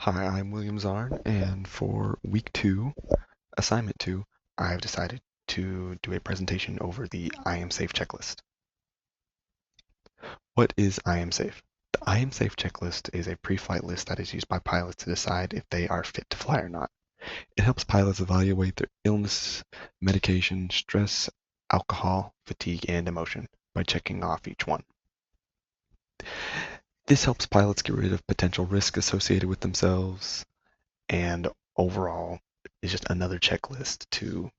Hi, I'm William Zarn, and for week 2, assignment 2, I've decided to do a presentation over the I Am Safe checklist. What is I Am Safe? The I Am Safe checklist is a pre-flight list that is used by pilots to decide if they are fit to fly or not. It helps pilots evaluate their illness, medication, stress, alcohol, fatigue, and emotion by checking off each one. This helps pilots get rid of potential risk associated with themselves, and overall is just another checklist to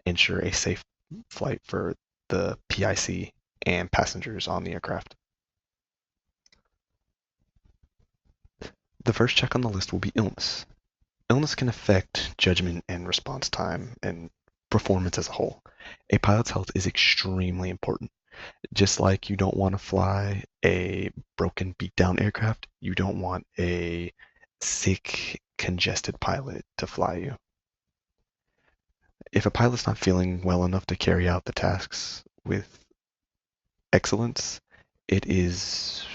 ensure a safe flight for the PIC and passengers on the aircraft. The first check on the list will be illness. Illness can affect judgment and response time and performance as a whole. A pilot's health is extremely important. Just like you don't want to fly a broken, beat down aircraft, you don't want a sick, congested pilot to fly you. If a pilot's not feeling well enough to carry out the tasks with excellence, it is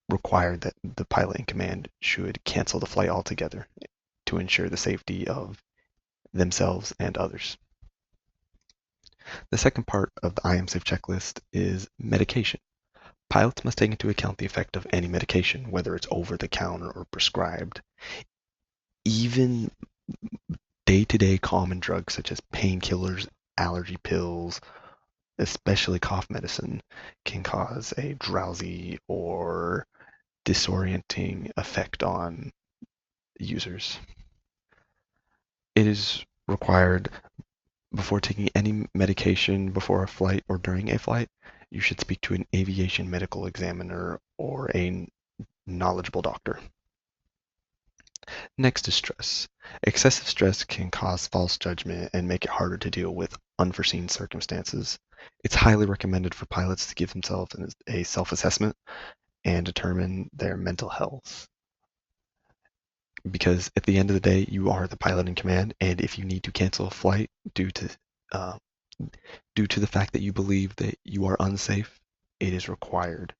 required that the pilot in command should cancel the flight altogether to ensure the safety of themselves and others. The second part of the I Am Safe checklist is medication. Pilots must take into account the effect of any medication, whether it's over the counter or prescribed. Even day-to-day common drugs such as painkillers, allergy pills, especially cough medicine, can cause a drowsy or disorienting effect on users. It is required before taking any medication before a flight or during a flight, you should speak to an aviation medical examiner or a knowledgeable doctor. Next is stress. Excessive stress can cause false judgment and make it harder to deal with unforeseen circumstances. It's highly recommended for pilots to give themselves a self-assessment and determine their mental health. Because at the end of the day, you are the pilot in command, and if you need to cancel a flight uh, due to the fact that you believe that you are unsafe, it is required.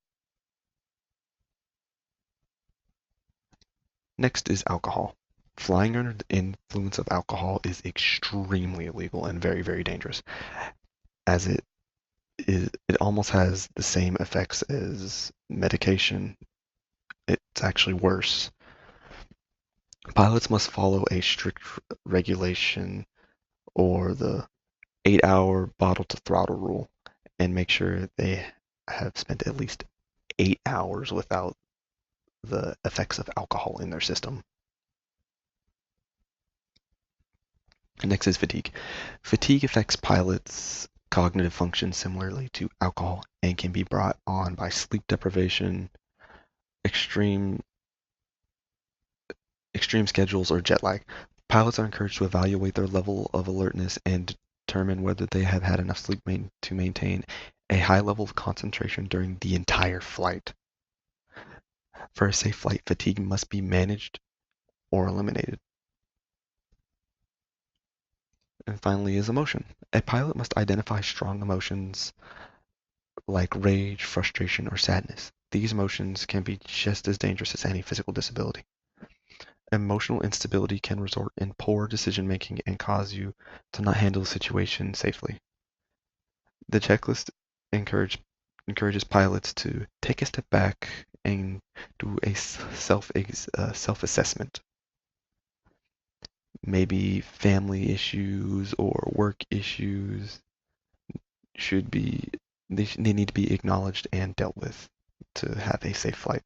Next is alcohol. Flying under the influence of alcohol is extremely illegal and very, very dangerous, as it almost has the same effects as medication. It's actually worse. Pilots must follow a strict regulation or the 8-hour bottle to throttle rule and make sure they have spent at least 8 hours without the effects of alcohol in their system. Next is fatigue. Fatigue affects pilots' cognitive function similarly to alcohol and can be brought on by sleep deprivation, extreme extreme schedules, or jet lag. Pilots are encouraged to evaluate their level of alertness and determine whether they have had enough sleep to maintain a high level of concentration during the entire flight. For a safe flight, fatigue must be managed or eliminated. And finally is emotion. A pilot must identify strong emotions like rage, frustration, or sadness. These emotions can be just as dangerous as any physical disability. Emotional instability can result in poor decision making and cause you to not handle the situation safely. The checklist encourages pilots to take a step back and do a self-assessment. Maybe family issues or work issues should be they need to be acknowledged and dealt with to have a safe flight.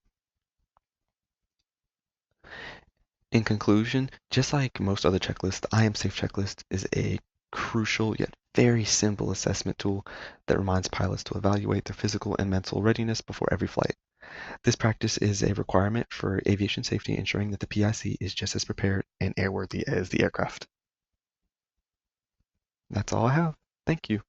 In conclusion, just like most other checklists, the I Am Safe checklist is a crucial yet very simple assessment tool that reminds pilots to evaluate their physical and mental readiness before every flight. This practice is a requirement for aviation safety, ensuring that the PIC is just as prepared and airworthy as the aircraft. That's all I have. Thank you.